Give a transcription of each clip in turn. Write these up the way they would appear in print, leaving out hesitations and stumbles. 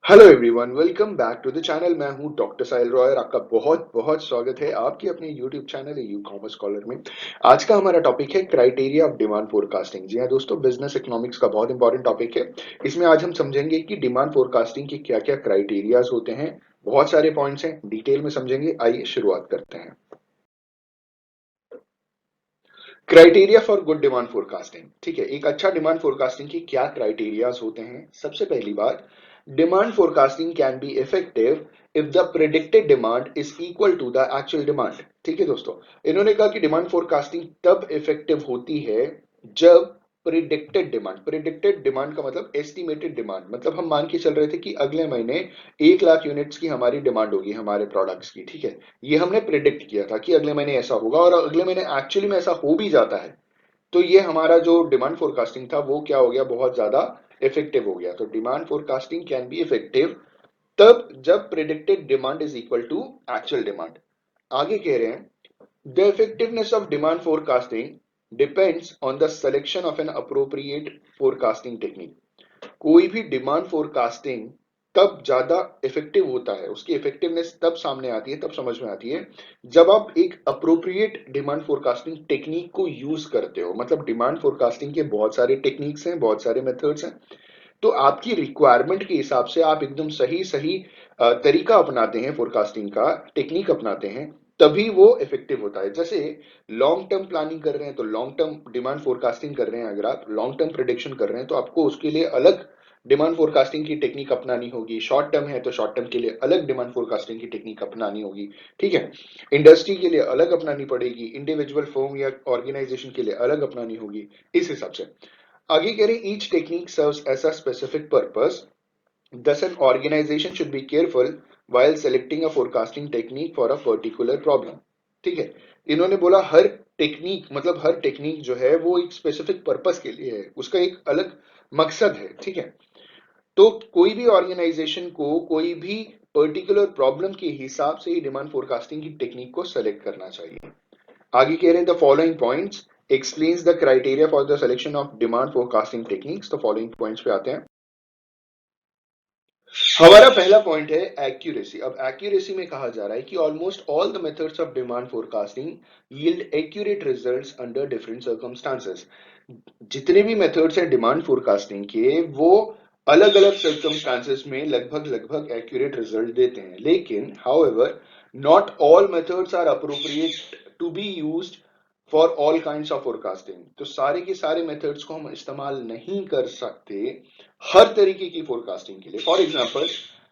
Hello everyone, welcome back to the channel. मैं हूं doctor साहिल रॉय और आपका बहुत बहुत स्वागत है आपके अपने YouTube channel you commerce scholar में। आज का हमारा टॉपिक है क्राइटेरिया ऑफ डिमांड फोरकास्टिंग। जी हां दोस्तों, बिजनेस इकोनॉमिक्स का बहुत इंपॉर्टेंट टॉपिक है। इसमें आज हम समझेंगे कि डिमांड फोरकास्टिंग के क्या क्या क्राइटेरियाज होते हैं। बहुत सारे पॉइंट्स हैं, डिटेल में समझेंगे। आइए शुरुआत करते हैं। Criteria for good demand forecasting. ठीक है, एक अच्छा डिमांड फोरकास्टिंग की क्या क्राइटेरियाज होते हैं। सबसे पहली बात, demand forecasting can be effective if the predicted demand is equal to the actual demand. ठीक है दोस्तों, इन्होंने कहा कि डिमांड फोरकास्टिंग तब इफेक्टिव होती है जब प्रिडिक्टेड डिमांड का मतलब एस्टिमेटेड डिमांड, मतलब हम मान के चल रहे थे कि अगले महीने 1 लाख यूनिट्स की हमारी डिमांड होगी हमारे प्रोडक्ट्स की। ठीक है, ये हमने प्रिडिक्ट किया था कि अगले महीने ऐसा होगा और अगले महीने एक्चुअली में ऐसा हो भी जाता है। तो ये हमारा जो डिमांड फोरकास्टिंग था वो क्या हो गया, बहुत ज्यादा इफेक्टिव हो गया। तो demand forecasting can be effective तब जब predicted demand is equal to actual demand. आगे कह रहे हैं, the effectiveness of demand forecasting depends on the selection of an appropriate forecasting technique. कोई भी डिमांड फोरकास्टिंग तब ज्यादा इफेक्टिव होता है, उसकी इफेक्टिवनेस तब सामने आती है, तब समझ में आती है जब आप एक अप्रोप्रिएट डिमांड फोरकास्टिंग टेक्निक को यूज करते हो। मतलब डिमांड फोरकास्टिंग के बहुत सारे टेक्निक्स हैं, बहुत सारे मेथड्स हैं। तो आपकी रिक्वायरमेंट के हिसाब से आप एकदम सही सही तरीका अपनाते हैं, फोरकास्टिंग का टेक्निक अपनाते हैं, तभी वो इफेक्टिव होता है। जैसे लॉन्ग टर्म प्लानिंग कर रहे हैं तो लॉन्ग टर्म डिमांड फोरकास्टिंग कर रहे हैं, अगर आप लॉन्ग टर्म प्रिडिक्शन कर रहे हैं तो आपको उसके लिए अलग डिमांड फोरकास्टिंग की टेक्निक अपनानी होगी। शॉर्ट टर्म है तो शॉर्ट टर्म के लिए अलग डिमांड फोरकास्टिंग की टेक्निक अपनानी होगी। ठीक है, इंडस्ट्री के लिए अलग अपनानी पड़ेगी, इंडिविजुअल फर्म या ऑर्गेनाइजेशन के लिए अलग अपनानी होगी, इस हिसाब से। आगे कह रहे, each technique serves as a specific purpose, thus an organization should be careful while selecting a forecasting technique for a particular problem। ठीक है, इन्होंने बोला हर टेक्निक, मतलब हर टेक्निक जो है वो एक स्पेसिफिक पर्पस के लिए है, उसका एक अलग मकसद है। ठीक है, तो कोई भी ऑर्गेनाइजेशन को कोई भी पर्टिकुलर प्रॉब्लम के हिसाब से ही डिमांड फोरकास्टिंग की टेक्निक को सेलेक्ट करना चाहिए। आगे कह रहे हैं, the following points explains the criteria for the selection of demand forecasting techniques. तो फॉलोइंग पॉइंट्स पे आते हैं। हमारा पहला पॉइंट है एक्यूरेसी। अब एक्यूरेसी में कहा जा रहा है कि almost all the methods of demand forecasting yield accurate results under different circumstances. जितने भी मेथड्स हैं डिमांड फोरकास्टिंग के, वो अलग अलग सर्कमस्टांसेस में लगभग लगभग एक्यूरेट रिजल्ट देते हैं। लेकिन however, not all methods are appropriate to be used for all kinds of forecasting. तो सारे के सारे मेथड्स को हम इस्तेमाल नहीं कर सकते हर तरीके की फोरकास्टिंग के लिए। For example,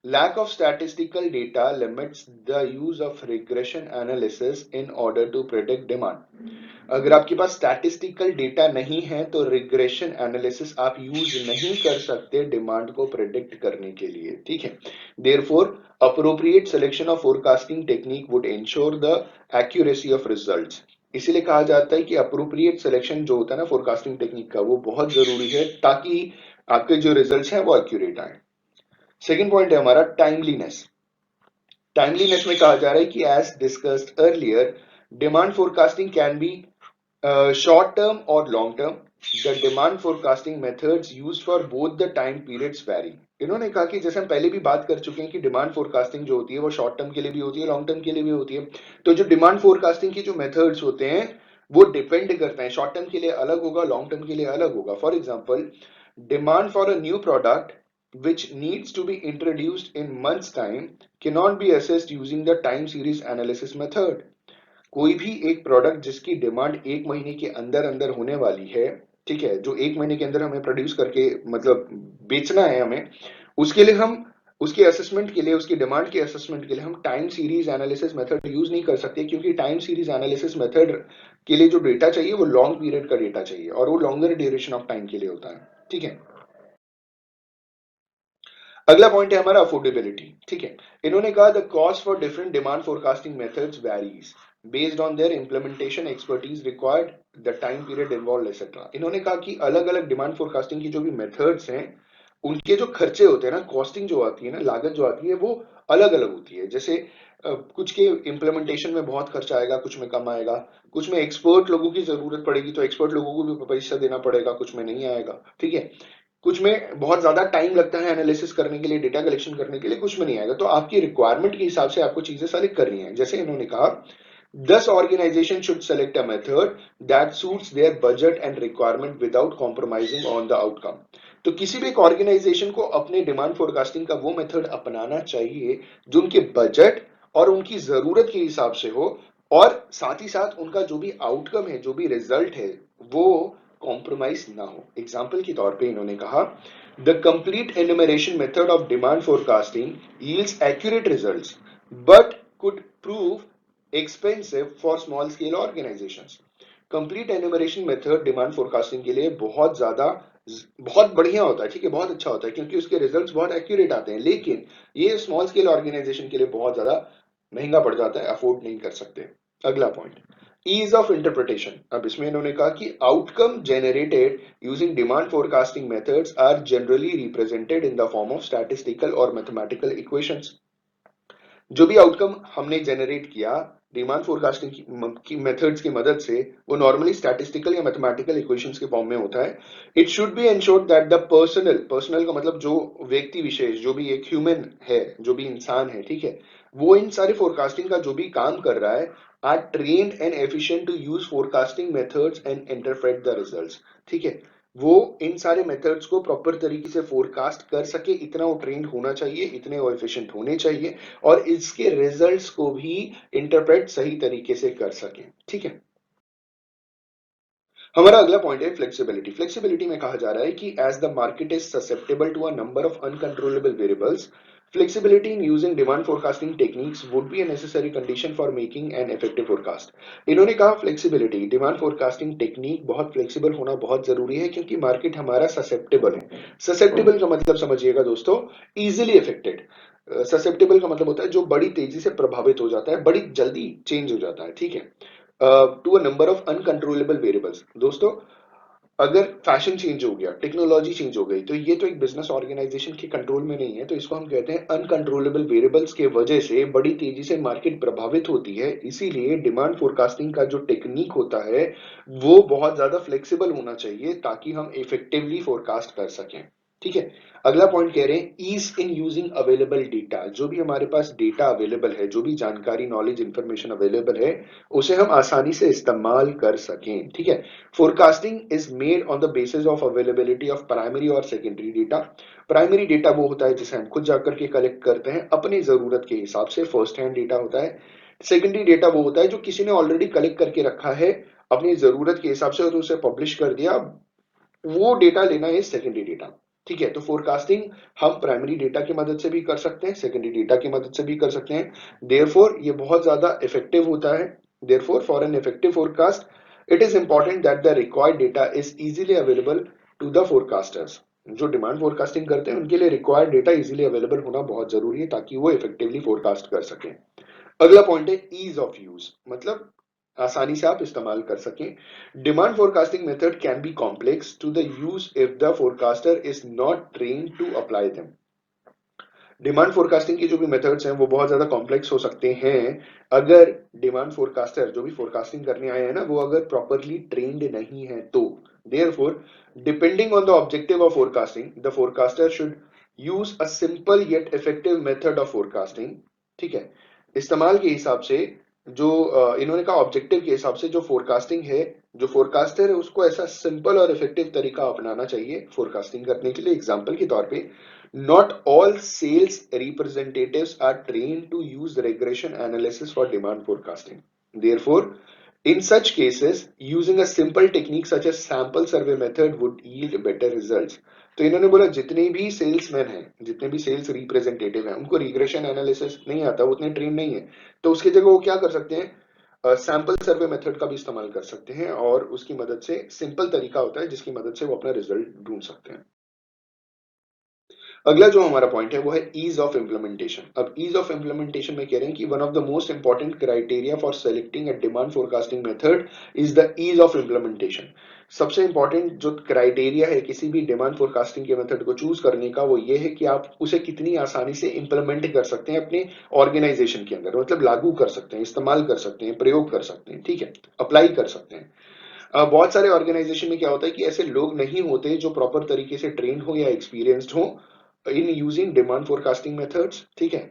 lack of statistical data limits the use of regression analysis in order to predict demand. अगर आपके पास स्टैटिस्टिकल डेटा नहीं है तो रिग्रेशन एनालिसिस आप यूज नहीं कर सकते डिमांड को प्रिडिक्ट करने के लिए। ठीक है, therefore appropriate selection of forecasting technique would ensure the accuracy of results. इसीलिए कहा जाता है कि अप्रोप्रिएट सिलेक्शन जो होता है ना फोरकास्टिंग टेक्निक का, वो बहुत जरूरी है ताकि आपके जो रिजल्ट्स हैं वो एक्यूरेट आए। सेकंड पॉइंट है हमारा टाइमलीनेस। टाइमलीनेस में कहा जा रहा है कि as discussed earlier, demand forecasting can be short term or long term. The demand forecasting methods used for both the time periods vary। इन्होंने कहा कि जैसे हम पहले भी बात कर चुके हैं कि डिमांड फोरकास्टिंग जो होती है वो शॉर्ट टर्म के लिए भी होती है, लॉन्ग टर्म के लिए भी होती है। तो जो डिमांड फोरकास्टिंग की जो मेथड्स होते हैं वो डिपेंड करते हैं, शॉर्ट टर्म के लिए अलग होगा, लॉन्ग टर्म के लिए अलग होगा। For example, demand for a new product which needs to be introduced in months time cannot be assessed using the time series analysis method। कोई भी एक प्रोडक्ट जिसकी डिमांड 1 महीने के अंदर अंदर होने वाली है, ठीक है, जो 1 महीने के अंदर हमें प्रोड्यूस करके मतलब बेचना है हमें, उसके लिए हम उसके असेसमेंट के लिए, उसकी डिमांड के असेसमेंट के लिए हम time series analysis method use नहीं कर सकते, क्योंकि टाइम सीरीज एनालिसिस मेथड के लिए जो डेटा चाहिए वो लॉन्ग पीरियड का डेटा चाहिए और वो लॉन्गर ड्यूरेशन ऑफ टाइम के लिए होता है। ठीक है, अगला पॉइंट है हमारा अफोर्डेबिलिटी। ठीक है, इन्होंने कहा the cost for different demand forecasting methods varies based on their implementation expertise required, the time period involve etcetera. इन्होंने कहा कि अलग अलग डिमांड फोरकास्टिंग की जो भी मेथड्स हैं, उनके जो खर्चे होते हैं ना, कॉस्टिंग जो आती है ना, लागत जो आती है वो अलग अलग होती है। जैसे कुछ के इंप्लीमेंटेशन में बहुत खर्चा आएगा, कुछ में कम आएगा, कुछ में एक्सपर्ट लोगों की जरूरत पड़ेगी तो एक्सपर्ट लोगों को भी पैसा देना पड़ेगा, कुछ में नहीं आएगा। ठीक है, कुछ में बहुत ज्यादा टाइम लगता है एनालिसिस करने के लिए, डेटा कलेक्शन करने के लिए, कुछ में नहीं आएगा। तो आपकी रिक्वायरमेंट के हिसाब से आपको चीजें सेलेक्ट करनी है। जैसे इन्होंने कहा, 10 organization should select a method that suits their budget and requirement without compromising on the outcome। तो किसी भी एक ऑर्गेनाइजेशन को अपने डिमांड फोरकास्टिंग का वो मेथड अपनाना चाहिए जो उनके बजट और उनकी जरूरत के हिसाब से हो, और साथ ही साथ उनका जो भी आउटकम है, जो भी रिजल्ट है, वो कॉम्प्रोमाइज ना हो। एग्जाम्पल के तौर पे इन्होंने कहा, the complete enumeration method of demand forecasting yields accurate results but could prove expensive for small scale organizations। Complete enumeration method demand forecasting के लिए बहुत बढ़िया होता है, ठीक है, बहुत अच्छा होता है, क्योंकि उसके रिजल्ट्स बहुत एक्यूरेट आते हैं, लेकिन ये स्मॉल स्केल ऑर्गेनाइजेशन के लिए बहुत ज्यादा महंगा पड़ जाता है, अफोर्ड नहीं कर सकते। अगला पॉइंट, ईज ऑफ इंटरप्रिटेशन। अब इसमें इन्होंने कहा कि outcome generated using demand forecasting methods are generally represented in the form of statistical और मैथमेटिकल इक्वेशंस। जो भी आउटकम हमने जनरेट किया डिमांड फोरकास्टिंग की मेथड्स की मदद से, वो नॉर्मली स्टैटिस्टिकल या मैथमेटिकल इक्वेशंस के फॉर्म में होता है। It should be ensured that the personal का मतलब जो व्यक्ति विशेष, जो भी एक ह्यूमन है, जो भी इंसान है, ठीक है, वो इन सारे फोरकास्टिंग का जो भी काम कर रहा है, are trained and efficient to use forecasting methods and interpret the results. ठीक है, वो इन सारे मेथड्स को प्रॉपर तरीके से फोरकास्ट कर सके, इतना वो ट्रेंड होना चाहिए, इतने वो एफिशिएंट होने चाहिए, और इसके रिजल्ट्स को भी इंटरप्रेट सही तरीके से कर सके। ठीक है, हमारा अगला पॉइंट है फ्लेक्सिबिलिटी। फ्लेक्सिबिलिटी में कहा जा रहा है कि as the market is susceptible to a number of uncontrollable variables, flexibility in using demand forecasting techniques would be a necessary condition for making an effective forecast। इन्होंने कहा फ्लेक्सिबिलिटी, डिमांड फोरकास्टिंग टेक्निक बहुत flexible होना बहुत जरूरी है, क्योंकि market हमारा susceptible है। ससेप्टेबल का मतलब समझिएगा दोस्तों, इजिली अफेक्टेड। ससेप्टेबल का मतलब होता है जो बड़ी तेजी से प्रभावित हो जाता है, बड़ी जल्दी चेंज हो जाता है। ठीक है, to a number of uncontrollable variables. दोस्तों, अगर फैशन चेंज हो गया, टेक्नोलॉजी चेंज हो गई, तो ये तो एक बिजनेस ऑर्गेनाइजेशन के कंट्रोल में नहीं है, तो इसको हम कहते हैं अनकंट्रोलेबल वेरिएबल्स के वजह से बड़ी तेजी से मार्केट प्रभावित होती है। इसीलिए डिमांड फोरकास्टिंग का जो टेक्निक होता है वो बहुत ज्यादा फ्लेक्सिबल होना चाहिए, ताकि हम इफेक्टिवली फोरकास्ट कर सकें। ठीक है, अगला पॉइंट कह रहे हैं ease in using available data. जो भी हमारे पास डेटा अवेलेबल है, जो भी जानकारी, नॉलेज, इंफॉर्मेशन अवेलेबल है, उसे हम आसानी से इस्तेमाल कर सकें। ठीक है, forecasting is made on the basis of availability of primary और सेकेंडरी डेटा। प्राइमरी डेटा वो होता है जिसे हम खुद जाकर के कलेक्ट करते हैं अपनी जरूरत के हिसाब से, फर्स्ट हैंड डेटा होता है। सेकेंडरी डेटा वो होता है जो किसी ने ऑलरेडी कलेक्ट करके रखा है अपनी जरूरत के हिसाब से और उसे पब्लिश कर दिया, वो डेटा लेना है सेकेंडरी डेटा। ठीक है, तो फोरकास्टिंग हम प्राइमरी डेटा की मदद से भी कर सकते हैं, सेकेंडरी डेटा की मदद से भी कर सकते हैं। देयरफॉर ये बहुत ज्यादा इफेक्टिव होता है। Therefore for an effective forecast it is important that the required data is easily available to the forecasters. जो डिमांड फोरकास्टिंग करते हैं उनके लिए रिक्वायर्ड डेटा इजीली अवेलेबल होना बहुत जरूरी है, ताकि वो इफेक्टिवली फोरकास्ट कर सकें। अगला पॉइंट है ईज ऑफ यूज, मतलब आसानी से आप इस्तेमाल कर सकें। Demand forecasting method can be complex to the use if the forecaster is not train to apply them. Demand forecasting की जो भी मेथड्स हैं वो बहुत ज्यादा कॉम्प्लेक्स हो सकते हैं अगर डिमांड फोरकास्टर, जो भी फोरकास्टिंग करने आए हैं ना, वो अगर प्रॉपरली ट्रेन्ड नहीं है तो। Therefore depending on the objective of forecasting, the forecaster should use a simple yet effective method of forecasting. ठीक है, इस्तेमाल के हिसाब से, जो इन्होंने कहा ऑब्जेक्टिव के हिसाब से, जो फोरकास्टिंग है, जो फोरकास्टर है, उसको ऐसा सिंपल और इफेक्टिव तरीका अपनाना चाहिए फोरकास्टिंग करने के लिए। एग्जांपल के तौर पे, not all sales representatives are trained to use regression analysis for demand forecasting। Therefore, in such cases, using a simple technique such as sample survey method would yield better results। तो इन्होंने बोला जितने भी salesman हैं, जितने भी sales representative हैं, उनको रिग्रेशन एनालिसिस नहीं आता, वो उतने ट्रेन नहीं है, तो उसकी जगह वो क्या कर सकते हैं, सैंपल सर्वे मेथड का भी इस्तेमाल कर सकते हैं, और उसकी मदद से, सिंपल तरीका होता है जिसकी मदद से वो अपना रिजल्ट ढूंढ सकते हैं। अगला जो हमारा पॉइंट है वो है ईज ऑफ इम्प्लीमेंटेशन। अब ईज ऑफ इम्प्लीमेंटेशन में कह रहे हैं कि one of the most important criteria for selecting a demand forecasting method is the ease of implementation. सबसे इंपॉर्टेंट जो क्राइटेरिया है किसी भी डिमांड फोरकास्टिंग के मेथड को चूज करने का, वो ये है कि आप उसे कितनी आसानी से इंप्लीमेंट कर सकते हैं अपने ऑर्गेनाइजेशन के अंदर, मतलब लागू कर सकते हैं, इस्तेमाल कर सकते हैं, प्रयोग कर सकते हैं। ठीक है, अप्लाई कर सकते हैं। बहुत सारे ऑर्गेनाइजेशन में क्या होता है कि ऐसे लोग नहीं होते जो प्रॉपर तरीके से ट्रेन हो या एक्सपीरियंस्ड हो in using demand forecasting methods, ठीक है।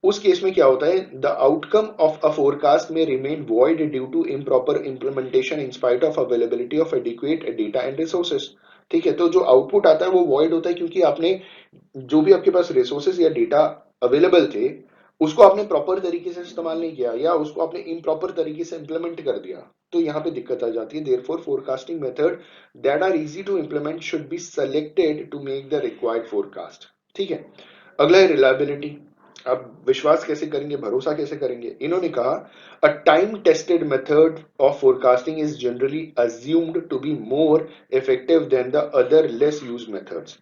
उस केस में क्या होता है, the outcome of a forecast में remain void due to improper implementation in spite of availability of adequate data and resources, ठीक है। तो जो आउटपुट आता है वो वॉइड होता है क्योंकि आपने जो भी आपके पास रिसोर्सेज या डेटा अवेलेबल थे उसको आपने प्रॉपर तरीके से इस्तेमाल नहीं किया या उसको आपने इम्प्रॉपर तरीके से इंप्लीमेंट कर दिया, तो यहाँ पे दिक्कत आ जाती है। Therefore forecasting method that are easy to implement should be selected to make the required forecast, ठीक है। अगला है रिलायबिलिटी। अब विश्वास कैसे करेंगे, भरोसा कैसे करेंगे? इन्होंने कहा a time tested method of forecasting is generally assumed to be more effective than the other less use methods.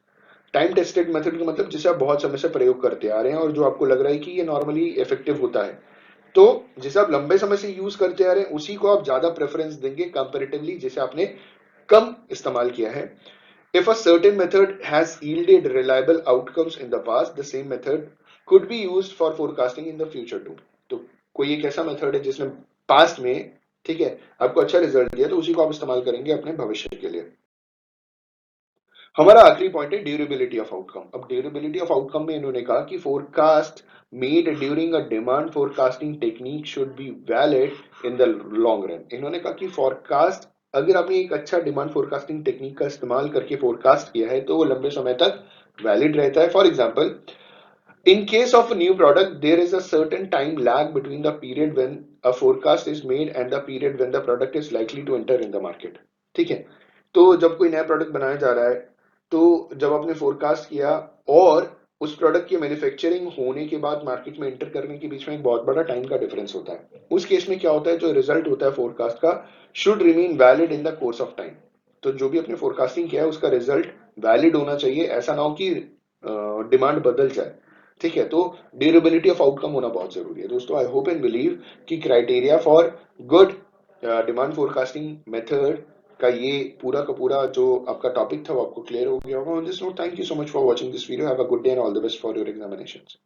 Time tested method का मतलब जिसे आप बहुत समय से प्रयोग करते आ रहे हैं और जो आपको लग रहा है कि ये नॉर्मली इफेक्टिव होता है, तो जिसे आप लंबे समय से यूज करते आ रहे हैं उसी को आप ज्यादा प्रेफरेंस देंगे कंपैरेटिवली जिसे आपने कम इस्तेमाल किया है। If a certain method has yielded reliable outcomes in the past, the same method could be used for forecasting in the future too। तो कोई एक ऐसा मेथड है जिसने पास्ट में, ठीक है, आपको अच्छा रिजल्ट दिया, तो उसी को आप इस्तेमाल करेंगे अपने भविष्य के लिए। हमारा आखिरी पॉइंट है ड्यूरेबिलिटी ऑफ आउटकम। अब ड्यूरेबिलिटी ऑफ आउटकम में इन्होंने कहा कि forecast made during a demand forecasting technique should be valid in the long run. इन्होंने कहा कि फोरकास्ट, अगर आपने एक अच्छा डिमांड फोरकास्टिंग टेक्निक का इस्तेमाल करके फोरकास्ट किया है तो वो लंबे समय तक वैलिड रहता है। For example, in case of a new product, there is a certain time lag between the period when a forecast is made and the period when the product is likely to enter in the market, ठीक है। तो जब कोई नया product बनाया जा रहा है, तो जब आपने फोरकास्ट किया और उस प्रोडक्ट की मैन्युफैक्चरिंग होने के बाद मार्केट में एंटर करने के बीच में एक बहुत बड़ा टाइम का डिफरेंस होता है। उस केस में क्या होता है, जो रिजल्ट होता है फोरकास्ट का should remain valid in the course of time. तो जो भी आपने फोरकास्टिंग किया है उसका रिजल्ट वैलिड होना चाहिए, ऐसा ना हो कि डिमांड बदल जाए, ठीक है। तो ड्यूरेबिलिटी ऑफ आउटकम होना बहुत जरूरी है दोस्तों। आई होप एंड बिलीव कि criteria for good demand forecasting method का ये पूरा का पूरा जो आपका टॉपिक था वो आपको क्लियर हो गया होगा। On this note, thank you so much for watching this video. Have a good day and all the best for your examinations.